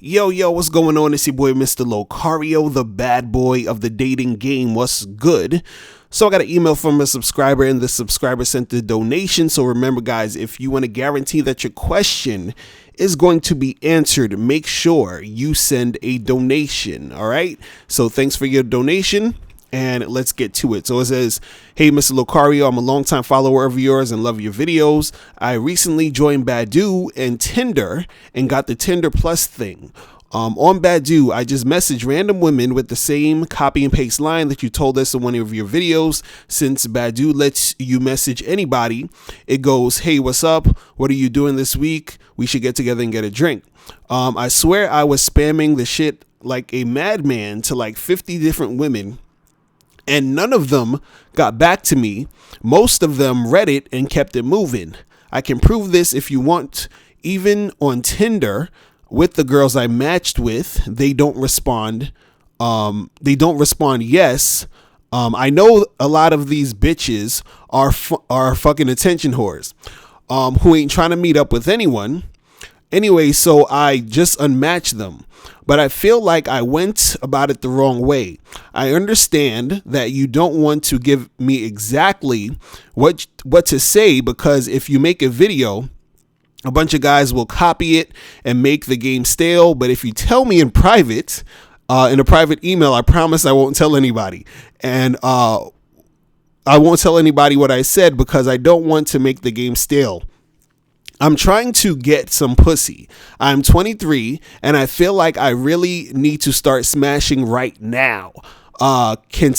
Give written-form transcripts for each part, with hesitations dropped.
Yo, what's going on? It's your boy, Mr. Locario, the bad boy of the dating game. What's good? So I got an email from a subscriber, and the subscriber sent a donation. So remember, guys, if you want to guarantee that your question is going to be answered, make sure you send a donation. All right. So thanks for your donation. And let's get to it. So it says, hey, Mr. Locario, I'm a longtime follower of yours and love your videos. I recently joined Badoo and Tinder and got the Tinder Plus thing. On Badoo, I just message random women with the same copy and paste line that you told us in one of your videos. Since Badoo lets you message anybody, it goes, hey, what's up? What are you doing this week? We should get together and get a drink. I swear I was spamming the shit like a madman to like 50 different women, and none of them got back to me. Most of them read it and kept it moving. I can prove this if you want. Even on Tinder, with the girls I matched with, they don't respond. Yes. I know a lot of these bitches are fucking attention whores, who ain't trying to meet up with anyone. Anyway, so I just unmatched them, but I feel like I went about it the wrong way. I understand that you don't want to give me exactly what to say, because if you make a video, a bunch of guys will copy it and make the game stale. But if you tell me in private, in a private email, I promise I won't tell anybody. And I won't tell anybody what I said because I don't want to make the game stale. I'm trying to get some pussy. I'm 23 and I feel like I really need to start smashing right now. Can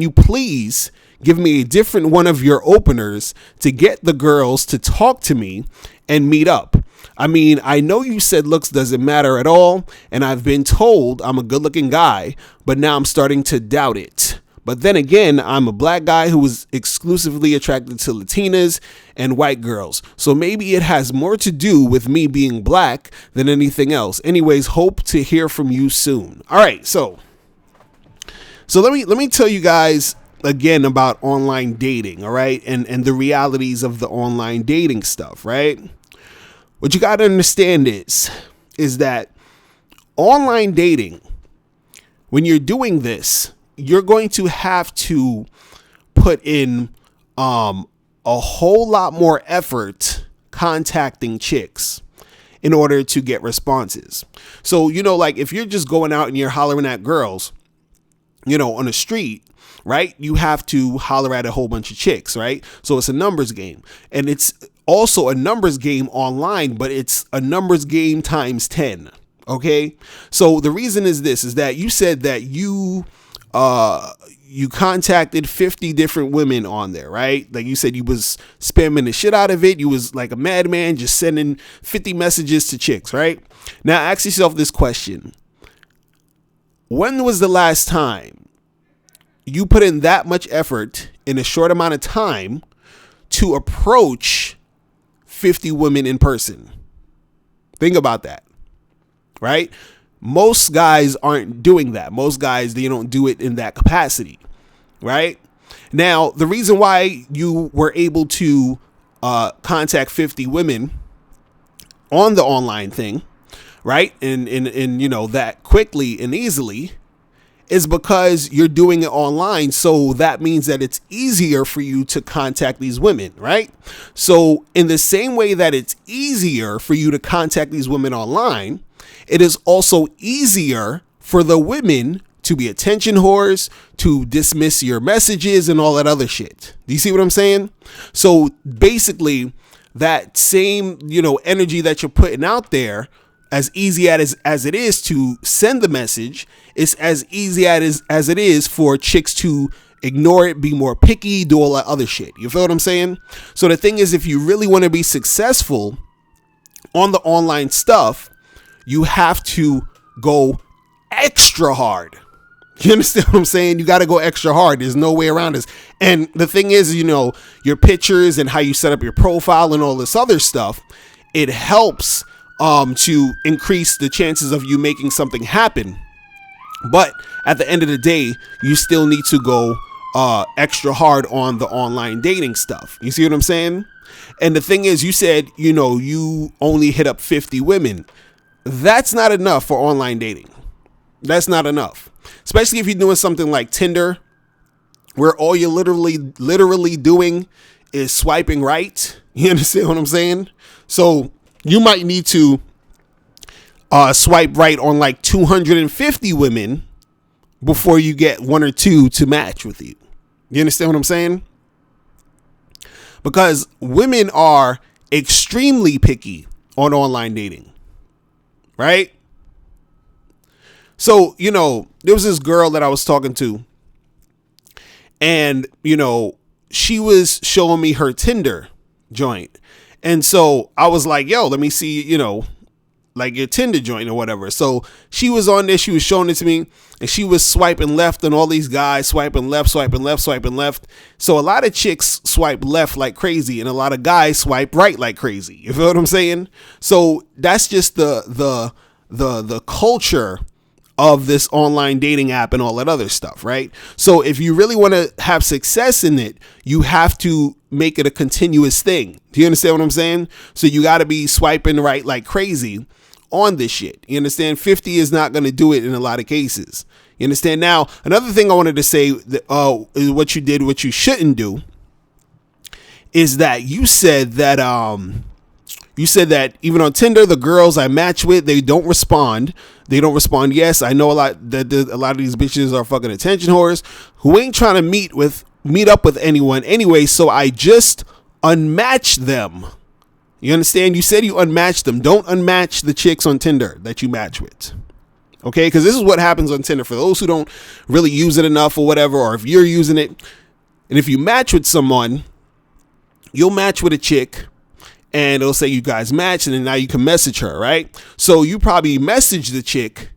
you please give me a different one of your openers to get the girls to talk to me and meet up? I mean, I know you said looks doesn't matter at all, and I've been told I'm a good-looking guy, but now I'm starting to doubt it. But then again, I'm a black guy who is exclusively attracted to Latinas and white girls. So maybe it has more to do with me being black than anything else. Anyways, hope to hear from you soon. All right, so let me tell you guys again about online dating, all right? And the realities of the online dating stuff, right? What you got to understand is that online dating, when you're doing this, you're going to have to put in a whole lot more effort contacting chicks in order to get responses. So, like if you're just going out and you're hollering at girls, on the street, right? You have to holler at a whole bunch of chicks, right? So it's a numbers game, and it's also a numbers game online, but it's a numbers game times 10. Okay. So the reason is that you said that you contacted 50 different women on there, right? Like you said, you was spamming the shit out of it. You was like a madman, just sending 50 messages to chicks, right? Now ask yourself this question. When was the last time you put in that much effort in a short amount of time to approach 50 women in person? Think about that, right? Most guys aren't doing that. Most guys, they don't do it in that capacity, right? Now, the reason why you were able to contact 50 women on the online thing, right? And that quickly and easily is because you're doing it online. So that means that it's easier for you to contact these women, right? So in the same way that it's easier for you to contact these women online, it is also easier for the women to be attention whores, to dismiss your messages and all that other shit. Do you see what I'm saying? So basically that same, energy that you're putting out there, as easy as it is to send the message, it's as easy as it is for chicks to ignore it, be more picky, do all that other shit. You feel what I'm saying? So the thing is, if you really want to be successful on the online stuff, you have to go extra hard. You understand what I'm saying? You got to go extra hard. There's no way around this. And the thing is, your pictures and how you set up your profile and all this other stuff, it helps to increase the chances of you making something happen. But at the end of the day, you still need to go extra hard on the online dating stuff. You see what I'm saying? And the thing is, you said, you only hit up 50 women. that's not enough for online dating. That's not enough. Especially if you're doing something like Tinder, where all you're literally doing is swiping right. You understand what I'm saying? So you might need to swipe right on like 250 women before you get one or two to match with you. You understand what I'm saying? Because women are extremely picky on online dating, right? So, there was this girl that I was talking to, and, she was showing me her Tinder joint. And so I was like, yo, let me see, like your Tinder joint or whatever. So she was on there, she was showing it to me, and she was swiping left on all these guys, swiping left. So a lot of chicks swipe left like crazy, and a lot of guys swipe right like crazy. You feel what I'm saying? So that's just the culture of this online dating app and all that other stuff, right? So if you really want to have success in it, you have to make it a continuous thing. Do you understand what I'm saying? So you got to be swiping right like crazy on this shit. You understand? 50 is not going to do it in a lot of cases. You understand? Now, another thing I wanted to say is what you shouldn't do is that you said that even on Tinder, the girls I match with, they don't respond. Yes, I know a lot of these bitches are fucking attention whores who ain't trying to meet up with anyone anyway. So I just unmatch them. You understand? You said you unmatched them. Don't unmatch the chicks on Tinder that you match with. Okay? Because this is what happens on Tinder for those who don't really use it enough or whatever, or if you're using it. And if you match with someone, you'll match with a chick, and it'll say you guys match, and then now you can message her, right? So you probably message the chick,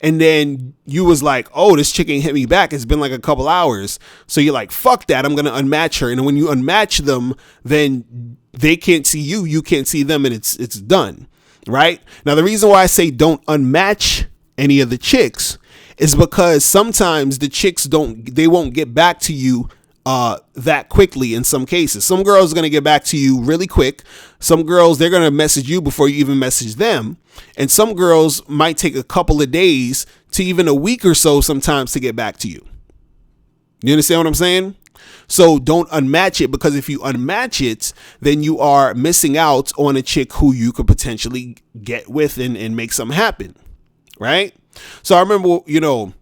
and then you was like, oh, this chick ain't hit me back. It's been like a couple hours. So you're like, fuck that. I'm going to unmatch her. And when you unmatch them, then they can't see you. You can't see them, and it's done, right? Now, the reason why I say don't unmatch any of the chicks is because sometimes the chicks won't get back to you that quickly. In some cases, some girls are going to get back to you really quick. Some girls, they're going to message you before you even message them. And some girls might take a couple of days to even a week or so sometimes to get back to you. You understand what I'm saying? So don't unmatch it, because if you unmatch it, then you are missing out on a chick who you could potentially get with and make something happen. Right? So I remember, when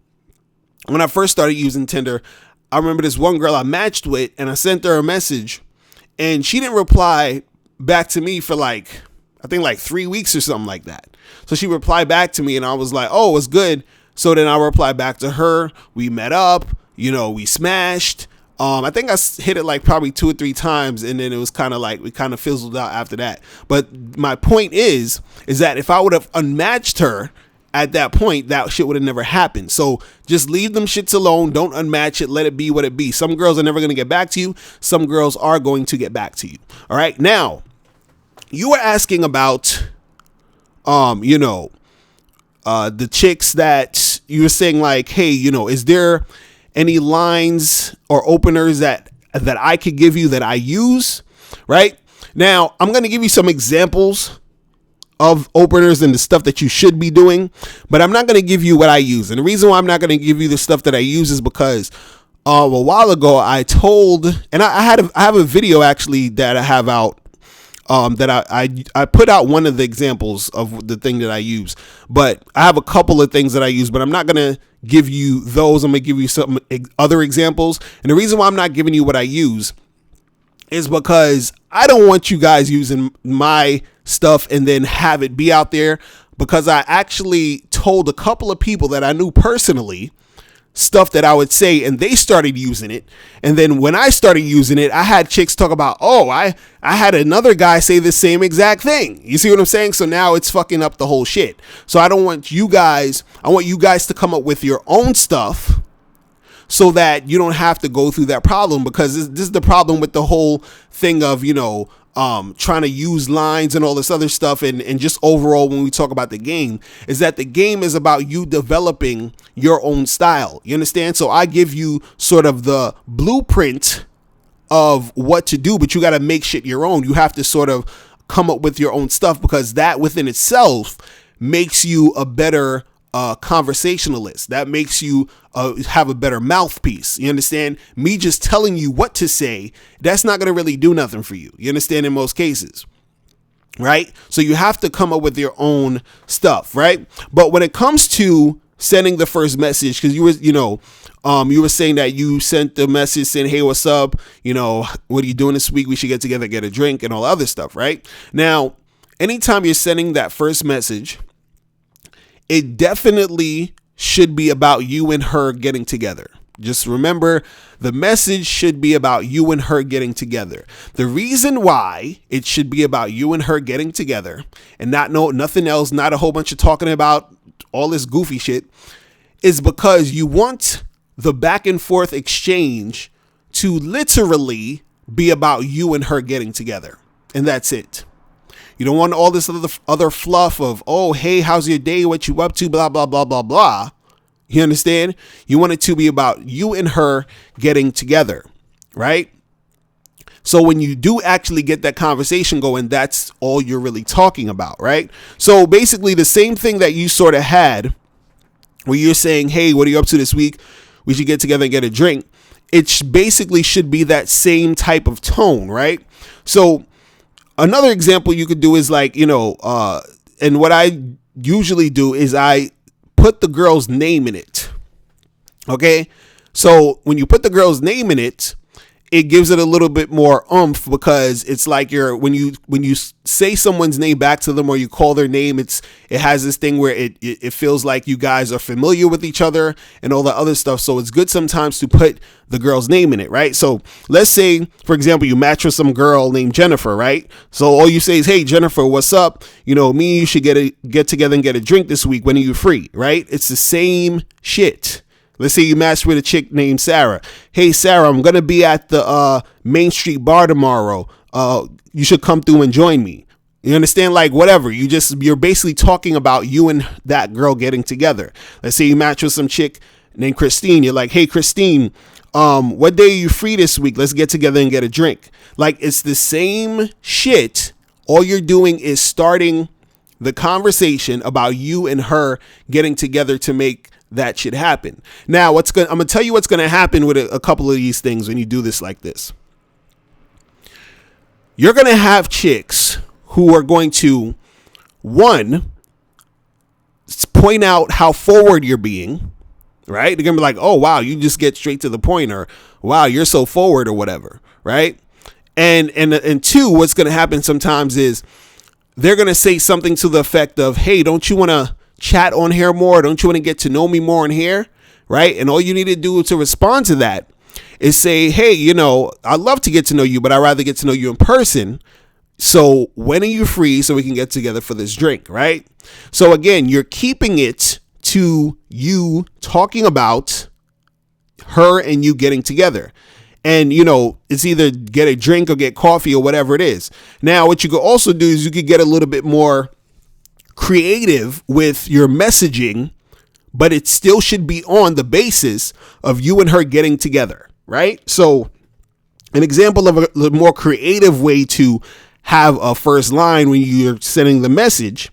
I first started using Tinder, I remember this one girl I matched with, and I sent her a message, and she didn't reply back to me for I think 3 weeks or something like that. So she replied back to me, and I was like, oh, it's good. So then I replied back to her. We met up, we smashed. I think I hit it probably 2 or 3 times, and then it was kind of we kind of fizzled out after that. But my point is that if I would have unmatched her at that point, that shit would have never happened. So just leave them shits alone. Don't unmatch it. Let it be what it be. Some girls are never going to get back to you. Some girls are going to get back to you. All right. Now, you were asking about, the chicks that you were saying hey, is there any lines or openers that I could give you that I use? Right now, I'm going to give you some examples of openers and the stuff that you should be doing, but I'm not going to give you what I use. And the reason why I'm not going to give you the stuff that I use is because a while ago I told, and I have a video actually that I have out, that I put out one of the examples of the thing that I use, but I have a couple of things that I use, but I'm not going to give you those. I'm going to give you some other examples. And the reason why I'm not giving you what I use is because I don't want you guys using my stuff and then have it be out there, because I actually told a couple of people that I knew personally stuff that I would say, and they started using it. And then when I started using it, I had chicks talk about, oh, I had another guy say the same exact thing. You see what I'm saying? So now it's fucking up the whole shit. So I want you guys to come up with your own stuff, so that you don't have to go through that problem, because this is the problem with the whole thing of, trying to use lines and all this other stuff. And just overall, when we talk about the game, is that the game is about you developing your own style. You understand? So I give you sort of the blueprint of what to do, but you got to make shit your own. You have to sort of come up with your own stuff, because that within itself makes you a better conversationalist. That makes you have a better mouthpiece. You understand? Me just telling you what to say, that's not going to really do nothing for you. You understand? In most cases. Right? So you have to come up with your own stuff, right? But when it comes to sending the first message, because you were saying that you sent the message saying, hey, what's up? What are you doing this week? We should get together, get a drink and all other stuff, right? Now, anytime you're sending that first message, it definitely should be about you and her getting together. Just remember, the message should be about you and her getting together. The reason why it should be about you and her getting together and nothing else, not a whole bunch of talking about all this goofy shit, is because you want the back and forth exchange to literally be about you and her getting together. And that's it. You don't want all this other fluff of, oh, hey, how's your day? What you up to? Blah, blah, blah, blah, blah. You understand? You want it to be about you and her getting together, right? So when you do actually get that conversation going, that's all you're really talking about, right? So basically the same thing that you sort of had where you're saying, hey, what are you up to this week? We should get together and get a drink. It basically should be that same type of tone, right? So another example you could do is like, and what I usually do is I put the girl's name in it. Okay. So when you put the girl's name in it, it gives it a little bit more oomph because it's like when you say someone's name back to them or you call their name, it has this thing where it feels like you guys are familiar with each other and all that other stuff. So it's good sometimes to put the girl's name in it, right? So let's say, for example, you match with some girl named Jennifer, right? So all you say is, hey, Jennifer, what's up? Me and you should get together and get a drink this week. When are you free, right? It's the same shit. Let's say you matched with a chick named Sarah. Hey, Sarah, I'm going to be at the Main Street bar tomorrow. You should come through and join me. You understand? Like whatever. You're basically talking about you and that girl getting together. Let's say you match with some chick named Christine. You're like, hey, Christine, what day are you free this week? Let's get together and get a drink. Like it's the same shit. All you're doing is starting the conversation about you and her getting together to make that shit happen. Now, I'm going to tell you what's going to happen with a couple of these things when you do this like this. You're going to have chicks who are going to, one, point out how forward you're being, right? They're going to be like, oh, wow, you just get straight to the point, or wow, you're so forward or whatever, right? And two, what's going to happen sometimes is they're going to say something to the effect of, hey, don't you want to chat on here more? Don't you want to get to know me more on here? Right? And all you need to do to respond to that is say, hey, I'd love to get to know you, but I'd rather get to know you in person. So when are you free so we can get together for this drink? Right? So again, you're keeping it to you talking about her and you getting together. And, it's either get a drink or get coffee or whatever it is. Now, what you could also do is you could get a little bit more creative with your messaging, but it still should be on the basis of you and her getting together, right? So an example of a more creative way to have a first line when you're sending the message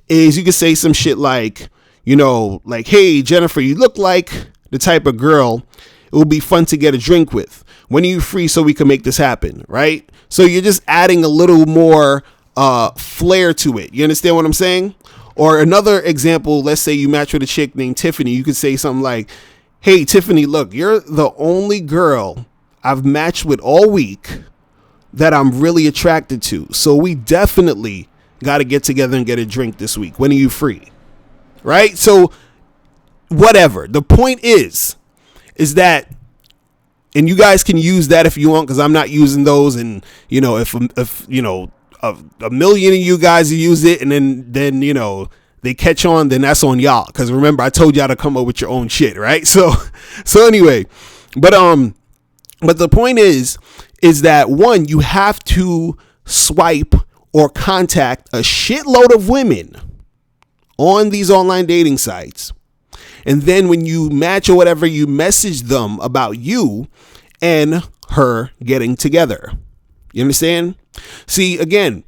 is you could say some shit like, like, hey, Jennifer, you look like the type of girl it would be fun to get a drink with. When are you free so we can make this happen, right? So you're just adding a little more flair to it. You understand what I'm saying? Or another example, let's say you match with a chick named Tiffany. You could say something like, hey, Tiffany, look, you're the only girl I've matched with all week that I'm really attracted to. So we definitely got to get together and get a drink this week. When are you free? Right? So whatever. The point is that, and you guys can use that if you want, because I'm not using those. And, if a million of you guys use it and then they catch on, then that's on y'all. Because remember, I told y'all to come up with your own shit, right? So anyway, but the point is that one, you have to swipe or contact a shitload of women on these online dating sites. And then when you match or whatever, you message them about you and her getting together. You understand? See, again,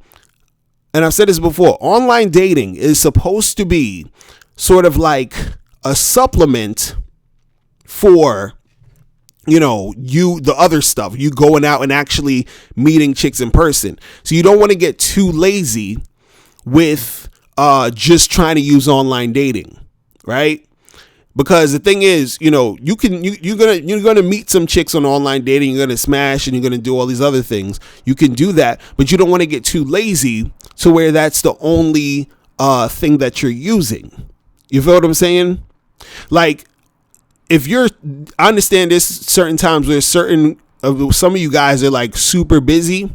and I've said this before, online dating is supposed to be sort of like a supplement for, the other stuff, you going out and actually meeting chicks in person. So you don't want to get too lazy with just trying to use online dating, right? Because the thing is, you're gonna meet some chicks on online dating, you're gonna smash, and you're gonna do all these other things. You can do that, but you don't want to get too lazy to where that's the only thing that you're using. You feel what I'm saying? Like, I understand this certain times where some of you guys are like super busy.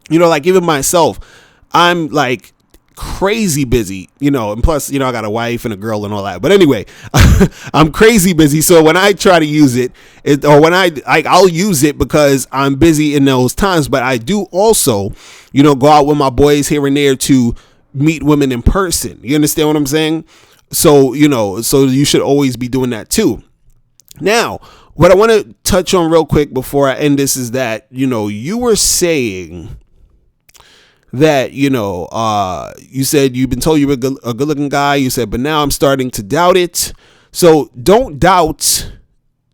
Like even myself, I'm like crazy busy, and plus, I got a wife and a girl and all that. But anyway, I'm crazy busy. So when I try to use I'll use it because I'm busy in those times. But I do also, go out with my boys here and there to meet women in person. You understand what I'm saying? So, so you should always be doing that too. Now, what I want to touch on real quick before I end this is that, you were saying that, you said you've been told you were a good looking guy. You said, but now I'm starting to doubt it. So don't doubt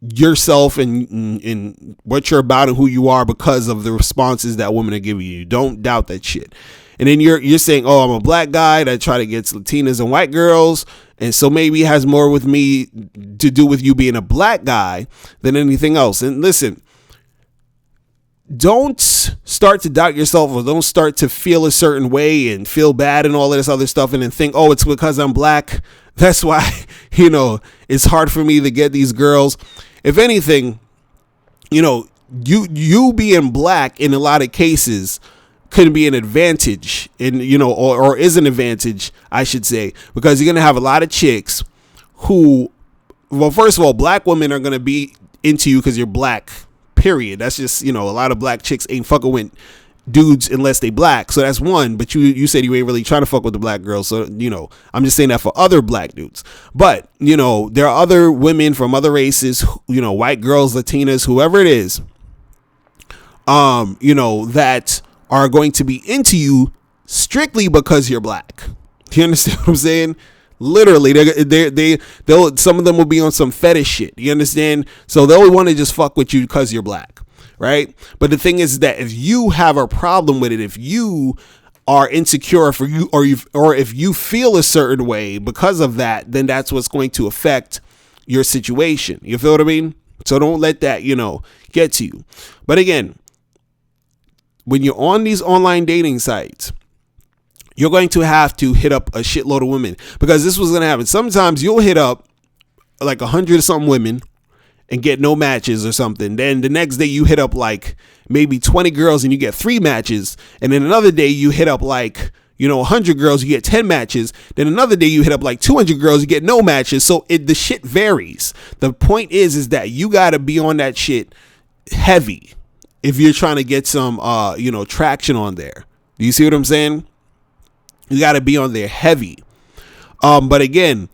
yourself and what you're about and who you are because of the responses that women are giving you. Don't doubt that shit. And then you're saying, oh, I'm a black guy that try to get Latinas and white girls. And so maybe it has more with me to do with you being a black guy than anything else. And listen, don't start to doubt yourself, or don't start to feel a certain way and feel bad and all of this other stuff and then think, oh, it's because I'm black. That's why, it's hard for me to get these girls. If anything, you being black in a lot of cases could be an advantage, or is an advantage, I should say, because you're going to have a lot of chicks who, well, first of all, black women are going to be into you because you're black, period. That's just, a lot of black chicks ain't fucking with dudes unless they black. So that's one, but you said you ain't really trying to fuck with the black girls. So, I'm just saying that for other black dudes. But, there are other women from other races, white girls, Latinas, whoever it is, that are going to be into you strictly because you're black. Do you understand what I'm saying? Literally, they'll some of them will be on some fetish shit. You understand? So they'll want to just fuck with you because you're black, right? But the thing is that if you have a problem with it, if you are insecure for you, or if you feel a certain way because of that, then that's what's going to affect your situation. You feel what I mean? So don't let that, get to you. But again, when you're on these online dating sites, you're going to have to hit up a shitload of women, because this was going to happen. Sometimes you'll hit up like 100 or something women and get no matches or something. Then the next day you hit up like maybe 20 girls and you get 3 matches. And then another day you hit up like, 100 girls, you get 10 matches. Then another day you hit up like 200 girls, you get no matches. So the shit varies. The point is that you got to be on that shit heavy if you're trying to get some, traction on there. Do you see what I'm saying? You got to be on there heavy. But again,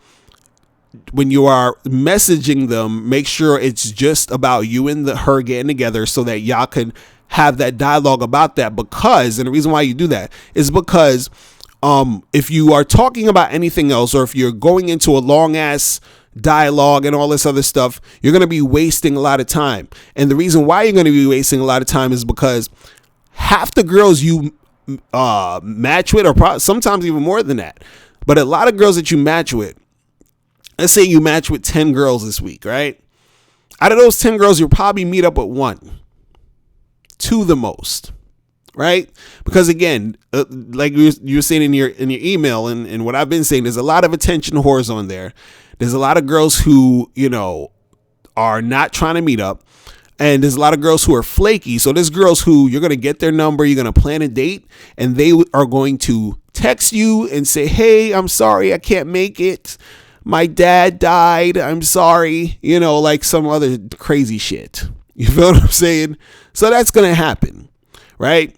when you are messaging them, make sure it's just about you and her getting together so that y'all can have that dialogue about that. Because, and the reason why you do that is because if you are talking about anything else, or if you're going into a long ass dialogue and all this other stuff, you're going to be wasting a lot of time. And the reason why you're going to be wasting a lot of time is because half the girls you match with, or sometimes even more than that, but a lot of girls that you match with, let's say you match with 10 girls this week, right? Out of those 10 girls, you'll probably meet up with 1, 2 the most, right? Because again, like you're saying in your email, and what I've been saying, there's a lot of attention whores on there. There's a lot of girls who, are not trying to meet up. And there's a lot of girls who are flaky. So there's girls who you're going to get their number, you're going to plan a date, and they are going to text you and say, hey, I'm sorry, I can't make it. My dad died. I'm sorry. Like some other crazy shit. You feel what I'm saying? So that's going to happen, right?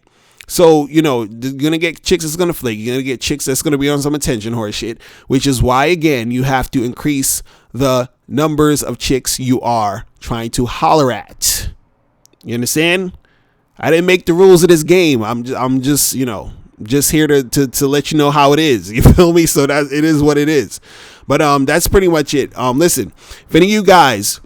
So, you're going to get chicks that's going to flake. You're going to get chicks that's going to be on some attention horse shit, which is why, again, you have to increase the numbers of chicks you are trying to holler at. You understand? I didn't make the rules of this game. I'm just just here to let you know how it is. You feel me? So that it is what it is. But that's pretty much it. Listen, if any of you guys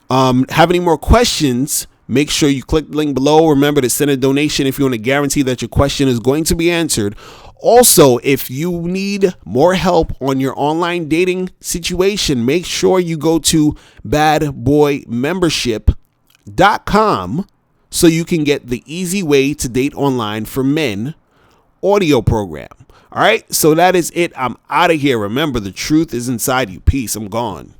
have any more questions, make sure you click the link below. Remember to send a donation if you want to guarantee that your question is going to be answered. Also, if you need more help on your online dating situation, make sure you go to badboymembership.com so you can get the easy way to date online for men audio program. All right, so that is it. I'm out of here. Remember, the truth is inside you. Peace. I'm gone.